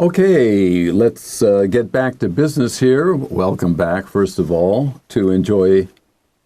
Okay, let's get back to business here. Welcome back, first of all, to Enjoy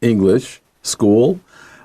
English School.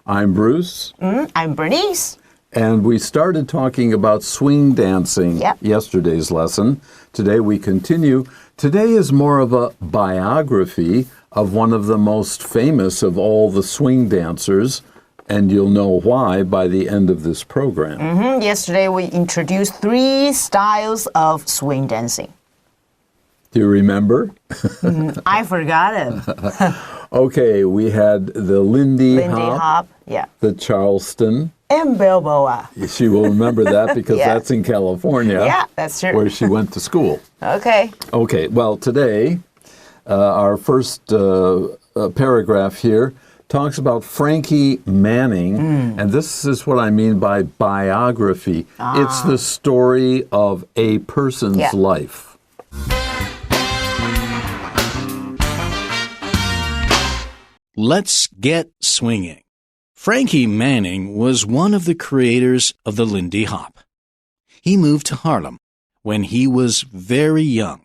I'm Bruce. I'm Bernice. And we started talking about swing dancing yesterday's lesson. Today we continue. Today is more of a biography of one of the most famous of all the swing dancers, and you'll know why by the end of this program. Yesterday we introduced 3 styles of swing dancing. Do you remember? I forgot it. Okay, we had the Lindy Hop, the Charleston, and Balboa. She will remember that because that's in California. Yeah, that's true. Where she went to school. Okay. Okay, well, today, our first paragraph here talks about Frankie Manning, and this is what I mean by biography. It's the story of a person's life. Let's get swinging. Frankie Manning was one of the creators of the Lindy Hop. He moved to Harlem when he was very young.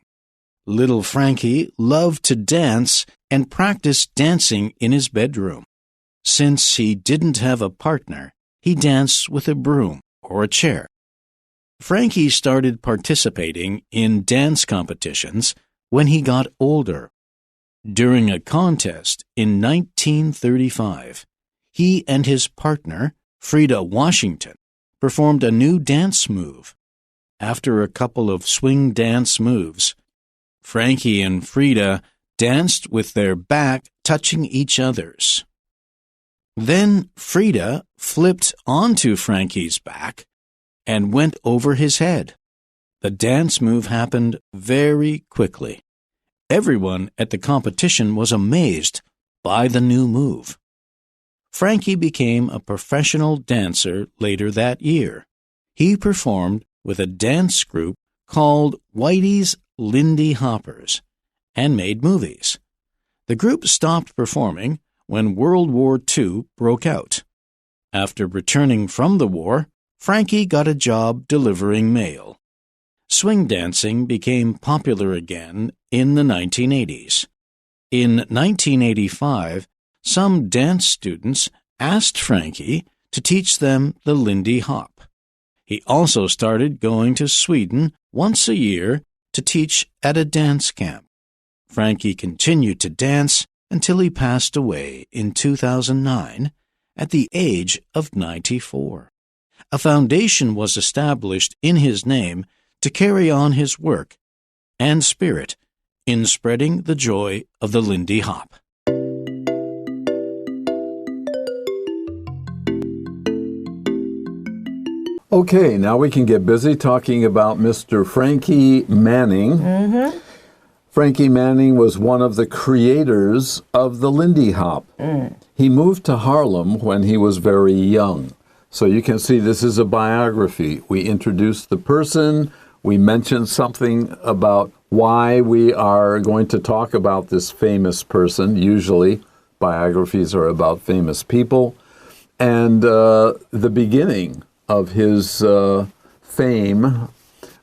Little Frankie loved to dance and practiced dancing in his bedroom. Since he didn't have a partner, he danced with a broom or a chair. Frankie started participating in dance competitions when he got older. During a contest in 1935, he and his partner, Frida Washington, performed a new dance move. After a couple of swing dance moves, Frankie and Frida danced with their back touching each other's. Then Frida flipped onto Frankie's back and went over his head. The dance move happened very quickly. Everyone at the competition was amazed by the new move. Frankie became a professional dancer later that year. He performed with a dance group called Whitey's Lindy Hoppers and made movies. The group stopped performing when World War II broke out. After returning from the war, Frankie got a job delivering mail. Swing dancing became popular again in the 1980s. In 1985, some dance students asked Frankie to teach them the Lindy Hop. He also started going to Sweden once a year to teach at a dance camp. Frankie continued to dance until he passed away in 2009 at the age of 94. A foundation was established in his name to carry on his work and spirit in spreading the joy of the Lindy Hop. Okay, now we can get busy talking about Mr. Frankie Manning. Frankie Manning was one of the creators of the Lindy Hop. He moved to Harlem when he was very young. So you can see this is a biography. We introduced the person. We mentioned something about why we are going to talk about this famous person. Usually, biographies are about famous people. And the beginning of his fame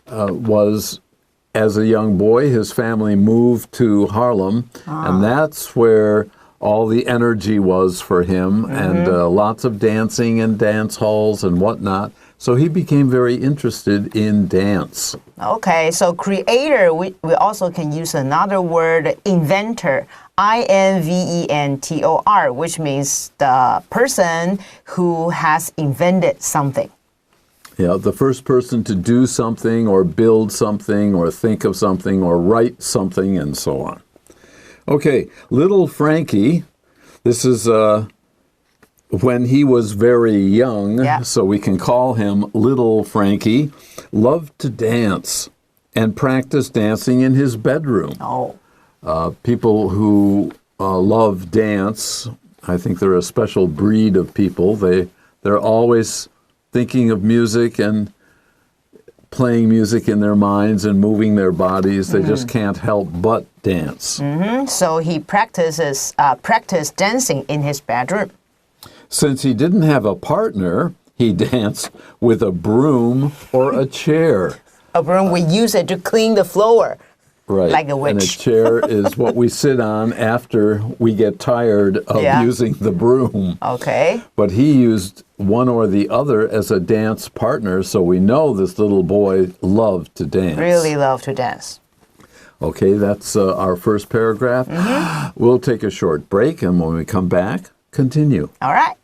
was as a young boy. His family moved to Harlem, and that's where all the energy was for him, and lots of dancing and dance halls and whatnot. So he became very interested in dance. Okay, so creator, we also can use another word, inventor, I-N-V-E-N-T-O-R, which means the person who has invented something. Yeah, the first person to do something or build something or think of something or write something and so on. Okay, little Frankie, this is when he was very young, so we can call him Little Frankie, loved to dance and practice dancing in his bedroom. People who love dance, I think they're a special breed of people. They're always thinking of music and playing music in their minds and moving their bodies. They just can't help but dance. So he practiced dancing in his bedroom. Since he didn't have a partner, he danced with a broom or a chair. A broom, we use it to clean the floor. Right. Like a witch. And a chair is what we sit on after we get tired of using the broom. Okay. But he used one or the other as a dance partner, so we know this little boy loved to dance. Really love to dance. Okay, that's our first paragraph. We'll take a short break, and when we come back, continue. All right.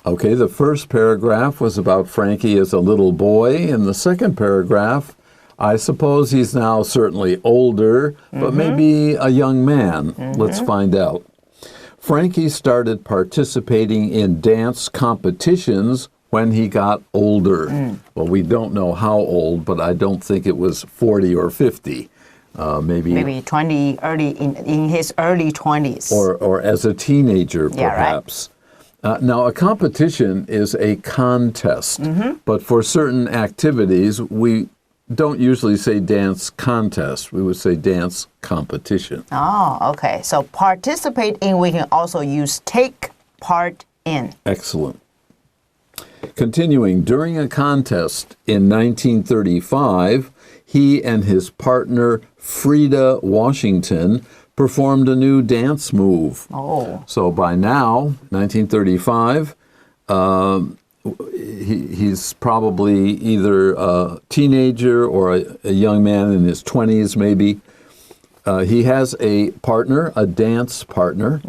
Okay, the first paragraph was about Frankie as a little boy. In the second paragraph, I suppose he's now certainly older, but maybe a young man. Let's find out. Frankie started participating in dance competitions when he got older. Well, we don't know how old, but I don't think it was 40 or 50. Maybe 20, in his early 20s. Or as a teenager, perhaps. Right. Now, a competition is a contest, but for certain activities, we don't usually say dance contest. We would say dance competition. Oh, okay. So participate in, we can also use take part in. Excellent. Continuing, during a contest in 1935, he and his partner, Frida Washington, performed a new dance move. Oh. So by now, 1935, he's probably either a teenager or a young man in his 20s, maybe. He has a partner, a dance partner,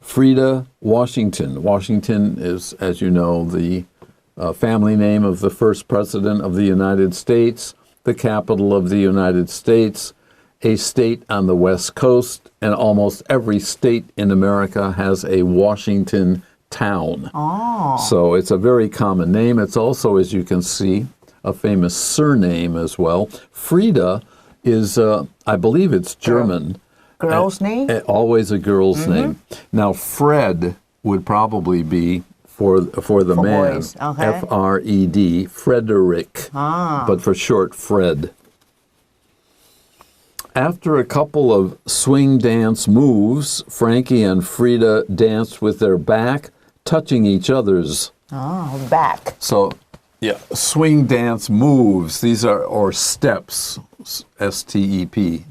Frida Washington. Washington is, as you know, the family name of the first president of the United States, the capital of the United States, a state on the West Coast, and almost every state in America has a Washington town. Oh. So it's a very common name. It's also, as you can see, a famous surname as well. Frida is, I believe it's German. Girl's name? Always a girl's name. Now, Fred would probably be for the man. Boys. Okay. F-R-E-D, Frederick, but for short, Fred. After a couple of swing dance moves, Frankie and Frida danced with their back touching each other's. Oh, back. So, yeah, swing dance moves. These are, or steps, S-T-E-P.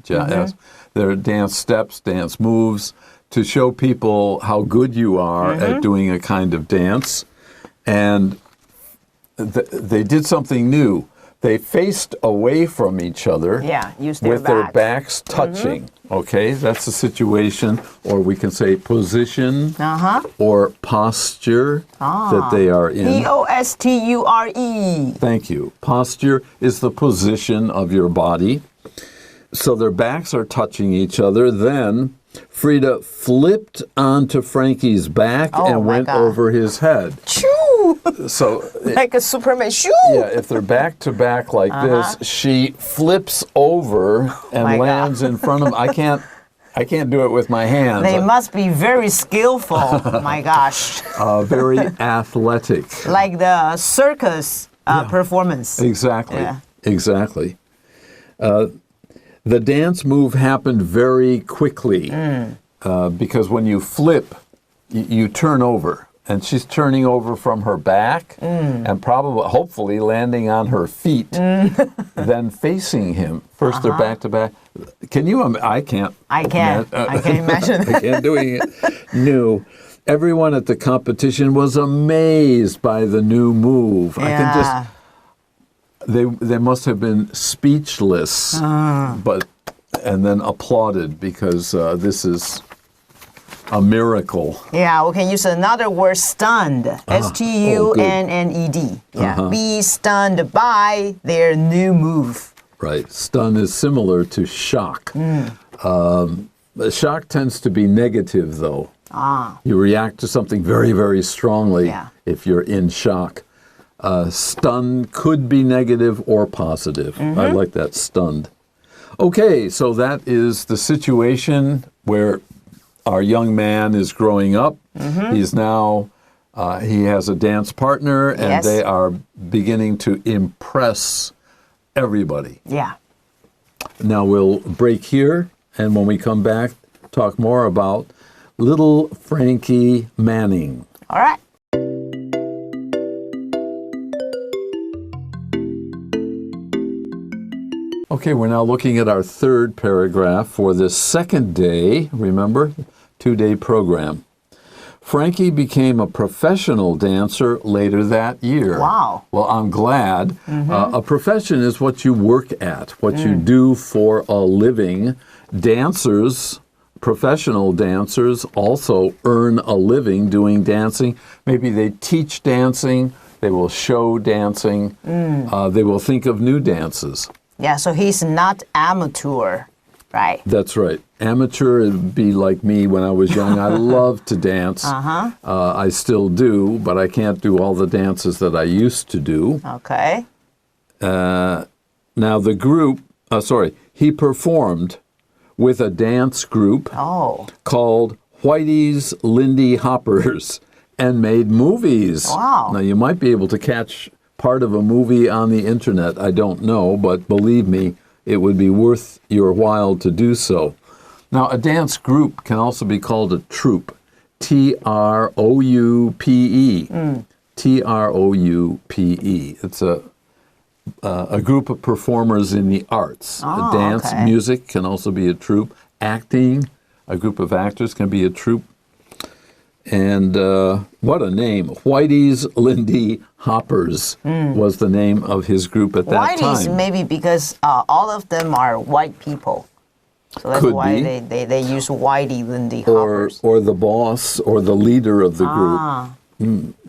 They're dance steps, dance moves, to show people how good you are at doing a kind of dance. And they did something new. They faced away from each other with their backs touching. Okay, that's the situation, or we can say position or posture that they are in. P-O-S-T-U-R-E. Thank you. Posture is the position of your body. So their backs are touching each other. Then Frida flipped onto Frankie's back and went over his head. Choo! So like a Superman shoo! Yeah, if they're back to back like this, she flips over and lands in front of him. I can't do it with my hands. They must be very skillful. My gosh. Very athletic. Like the circus performance. Exactly. Yeah. Exactly. The dance move happened very quickly because when you flip, you turn over. And she's turning over from her back and probably, hopefully, landing on her feet, then facing him. First they're back to back. Can you? I can't. I can't imagine. I can't do it. No. Everyone at the competition was amazed by the new move. Yeah. I can just. They must have been speechless, and then applauded because this is a miracle. Yeah, we can use another word, stunned. S-T-U-N-N-E-D. Yeah, be stunned by their new move. Right. Stun is similar to shock. Shock tends to be negative, though. You react to something very, very strongly if you're in shock. Stun could be negative or positive. I like that, stunned. Okay, so that is the situation where our young man is growing up. He's now, he has a dance partner, and they are beginning to impress everybody. Yeah. Now we'll break here, and when we come back, talk more about little Frankie Manning. All right. Okay, we're now looking at our third paragraph for this second day, remember, 2-day program. Frankie became a professional dancer later that year. Wow. Well, I'm glad. A profession is what you work at, what you do for a living. Dancers, professional dancers, also earn a living doing dancing. Maybe they teach dancing, they will show dancing, they will think of new dances. Yeah, so he's not amateur, right? That's right. Amateur would be like me when I was young. I loved to dance. I still do, but I can't do all the dances that I used to do. Okay. Now the group, he performed with a dance group called Whitey's Lindy Hoppers and made movies. Wow. Now you might be able to catch part of a movie on the internet. I don't know, but believe me, it would be worth your while to do so. Now, a dance group can also be called a troupe. T-R-O-U-P-E. T-R-O-U-P-E. It's a group of performers in the arts. Dance, music can also be a troupe. Acting, a group of actors can be a troupe. And what a name. Whitey's Lindy Hoppers was the name of his group at that time. Whitey's maybe because all of them are white people. So that's why they use Whitey Lindy Hoppers. Or the boss or the leader of the group.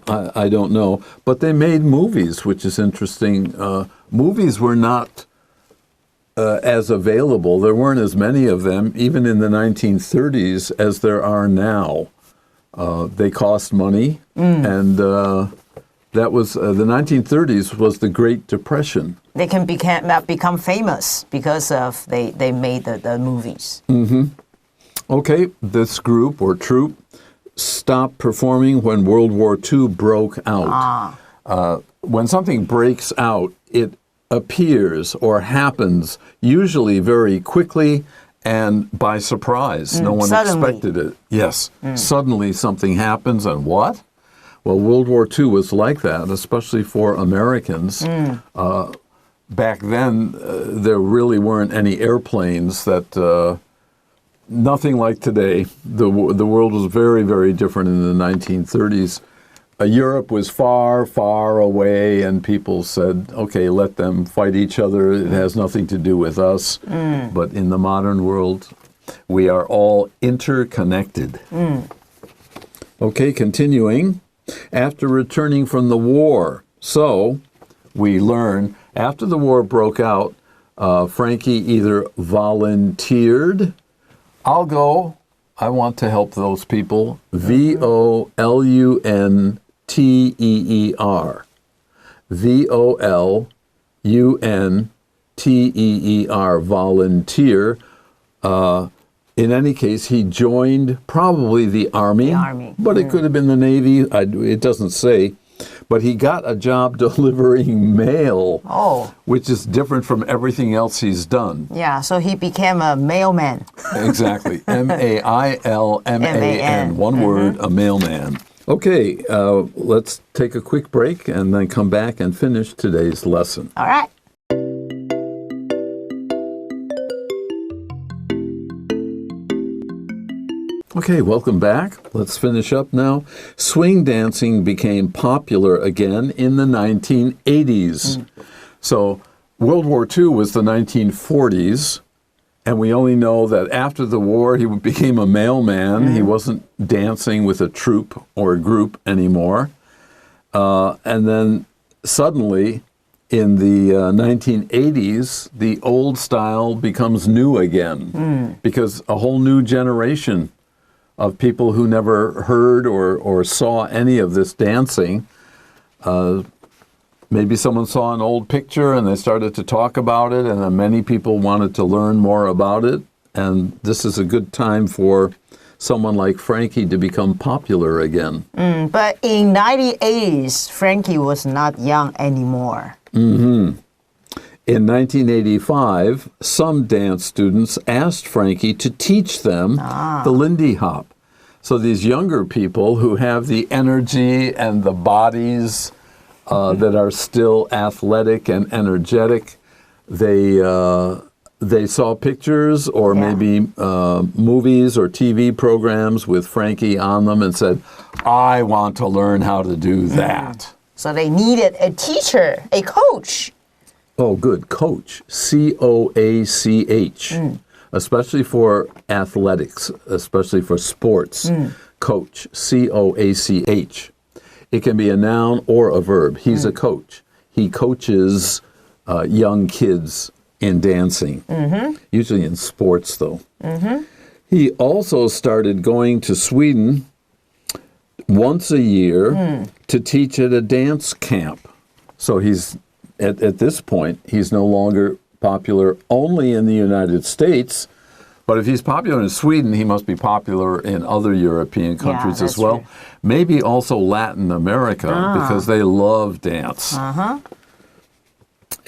I don't know. But they made movies, which is interesting. Movies were not as available. There weren't as many of them, even in the 1930s, as there are now. They cost money, and that was the 1930s was the Great Depression. They can become famous because of they made the movies. Okay, this group or troupe stopped performing when World War II broke out. When something breaks out, it appears or happens usually very quickly and by surprise. No one expected it. Yes, suddenly something happens, and what? Well, World War II was like that, especially for Americans. Back then, there really weren't any airplanes that, nothing like today. The world was very, very different in the 1930s. Europe was far, far away, and people said, okay, let them fight each other. It has nothing to do with us. But in the modern world, we are all interconnected. Okay, continuing. After returning from the war, so we learn, after the war broke out, Frankie either volunteered, I'll go, I want to help those people, V-O-L-U-N-T-E-E-R. V-O-L-U-N-T-E-E-R, volunteer. In any case, he joined probably the Army. But it could have been the Navy. It doesn't say. But he got a job delivering mail, which is different from everything else he's done. Yeah, so he became a mailman. Exactly. M-A-I-L-M-A-N. One word, a mailman. Okay, let's take a quick break and then come back and finish today's lesson. All right. Okay, welcome back. Let's finish up now. Swing dancing became popular again in the 1980s. So World War II was the 1940s, and we only know that after the war he became a mailman. He wasn't dancing with a troupe or a group anymore. And then suddenly in the 1980s, the old style becomes new again because a whole new generation of people who never heard or saw any of this dancing. Maybe someone saw an old picture and they started to talk about it, and then many people wanted to learn more about it. And this is a good time for someone like Frankie to become popular again. But in 1980s, Frankie was not young anymore. In 1985, some dance students asked Frankie to teach them the Lindy Hop. So these younger people who have the energy and the bodies that are still athletic and energetic, they saw pictures or maybe movies or TV programs with Frankie on them and said, I want to learn how to do that. So they needed a teacher, a coach. Oh, good. Coach. C-O-A-C-H. Especially for athletics, especially for sports. Coach. C-O-A-C-H. It can be a noun or a verb. He's a coach. He coaches young kids in dancing, usually in sports, though. He also started going to Sweden once a year to teach at a dance camp. So he's at this point, he's no longer popular only in the United States, but if he's popular in Sweden, he must be popular in other European countries as well. True. Maybe also Latin America, because they love dance.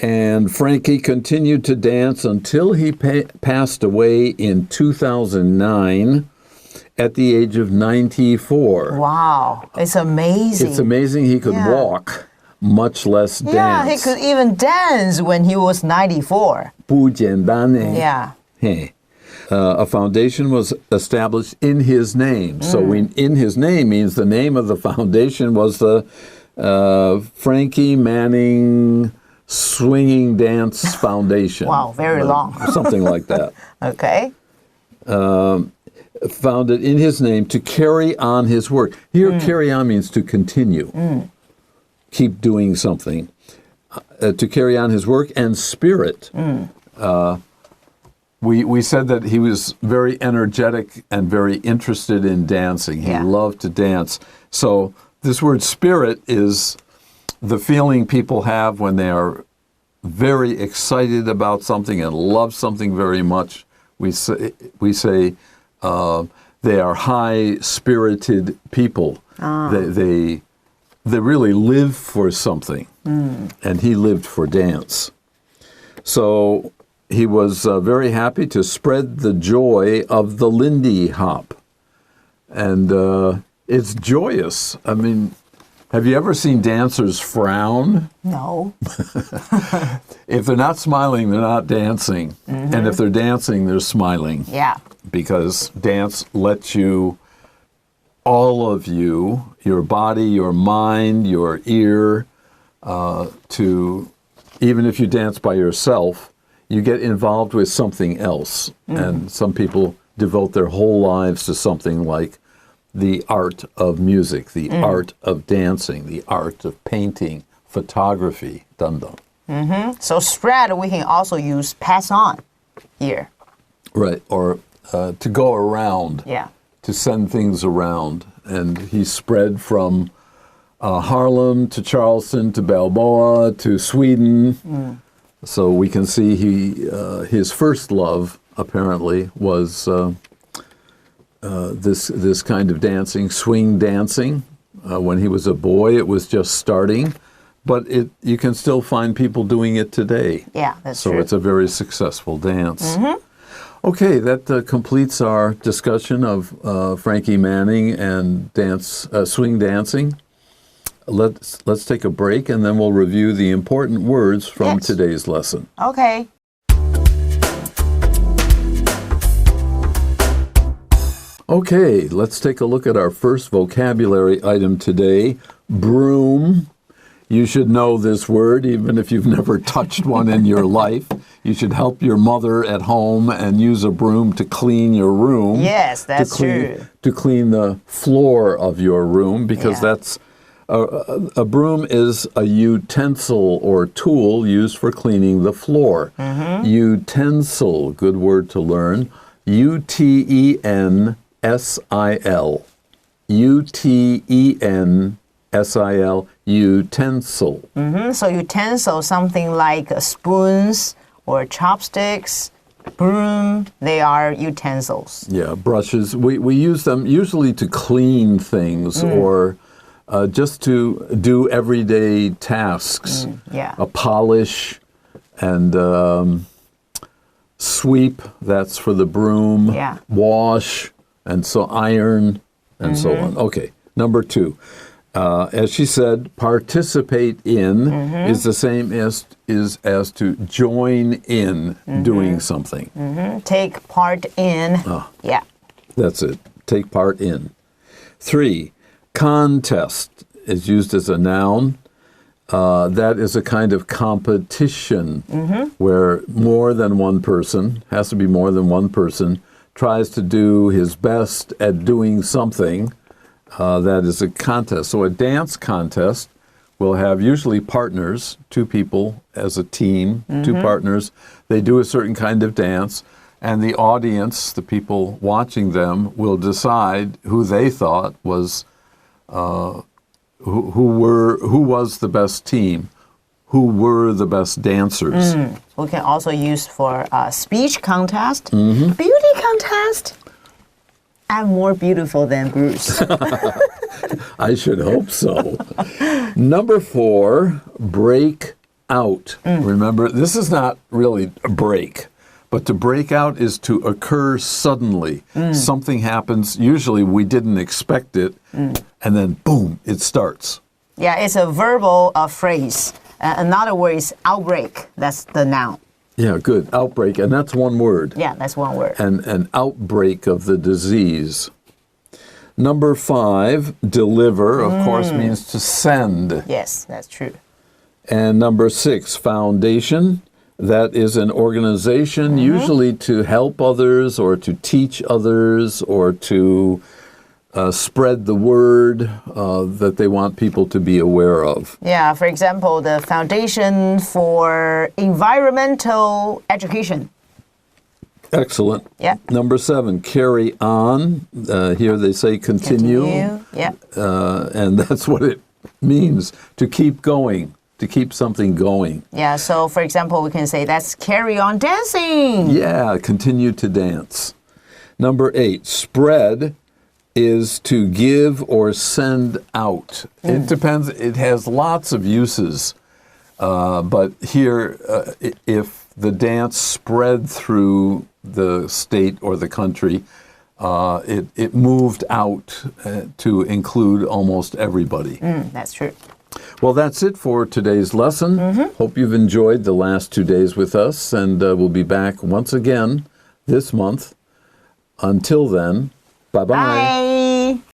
And Frankie continued to dance until he passed away in 2009 at the age of 94. Wow, it's amazing. It's amazing he could walk, much less dance. Yeah, he could even dance when he was 94. 不简单呢. Yeah. Hey. A foundation was established in his name. So in his name means the name of the foundation was the Frankie Manning Swinging Dance Foundation. Wow, very long. Something like that. Okay. Founded in his name to carry on his work. Here, carry on means to continue. Keep doing something. To carry on his work and spirit. We said that he was very energetic and very interested in dancing. He loved to dance. So this word spirit is the feeling people have when they are very excited about something and love something very much. We say they are high-spirited people. They really live for something, and he lived for dance. So he was very happy to spread the joy of the Lindy Hop, and it's joyous. I mean, have you ever seen dancers frown? No. If they're not smiling, they're not dancing. And if they're dancing, they're smiling. Yeah. Because dance lets you, all of you, your body, your mind, your ear, to, even if you dance by yourself, you get involved with something else. And some people devote their whole lives to something like the art of music, the art of dancing, the art of painting, photography, dum-dum. So spread, we can also use pass on here. Right, or to go around, Yeah. to send things around. And he spread from Harlem to Charleston to Balboa to Sweden. So we can see his first love, apparently, was this kind of dancing, swing dancing. When he was a boy, it was just starting, but you can still find people doing it today. Yeah, that's so true. So it's a very successful dance. Okay, that completes our discussion of Frankie Manning and swing dancing. Let's take a break, and then we'll review the important words from today's lesson. Okay. Okay, let's take a look at our first vocabulary item today, broom. You should know this word, even if you've never touched one in your life. You should help your mother at home and use a broom to clean your room. Yes, that's true. To clean the floor of your room, because that's a broom is a utensil or tool used for cleaning the floor. Utensil, good word to learn. U-T-E-N-S-I-L. U-T-E-N-S-I-L, utensil. So utensil, something like spoons or chopsticks, broom, they are utensils. Yeah, brushes. We use them usually to clean things or just to do everyday tasks. A polish and sweep, that's for the broom. Wash, and so iron, and so on. Okay, number 2. As she said, participate in is the same as to join in doing something. Take part in. Yeah. That's it. Take part in. 3, contest is used as a noun. That is a kind of competition where more than one person, has to be more than one person, tries to do his best at doing something. That is a contest. So a dance contest will have usually partners, 2 people as a team, 2 partners. They do a certain kind of dance, and the audience, the people watching them, will decide who they thought was who was the best team, who were the best dancers. We can also use for speech contest, beauty contest. I'm more beautiful than Bruce. I should hope so. Number 4, break out. Remember, this is not really a break, but to break out is to occur suddenly. Something happens, usually we didn't expect it, and then boom, it starts. Yeah, it's a verbal phrase. Another word is outbreak. That's the noun. Yeah, good. Outbreak, and that's one word. Yeah, that's one word. And an outbreak of the disease. Number 5, deliver, of course, means to send. Yes, that's true. And number 6, foundation. That is an organization, usually to help others or to teach others or to spread the word that they want people to be aware of. Yeah, for example, the Foundation for Environmental Education. Excellent. Yeah. Number 7, carry on. Here they say continue. Yeah. And that's what it means, to keep going, to keep something going. Yeah, so for example, we can say that's carry on dancing. Yeah, continue to dance. Number 8, spread is to give or send out. It depends. It has lots of uses. But here, if the dance spread through the state or the country, it moved out to include almost everybody. That's true. Well, that's it for today's lesson. Hope you've enjoyed the last 2 days with us, and we'll be back once again this month. Until then, bye-bye. Bye.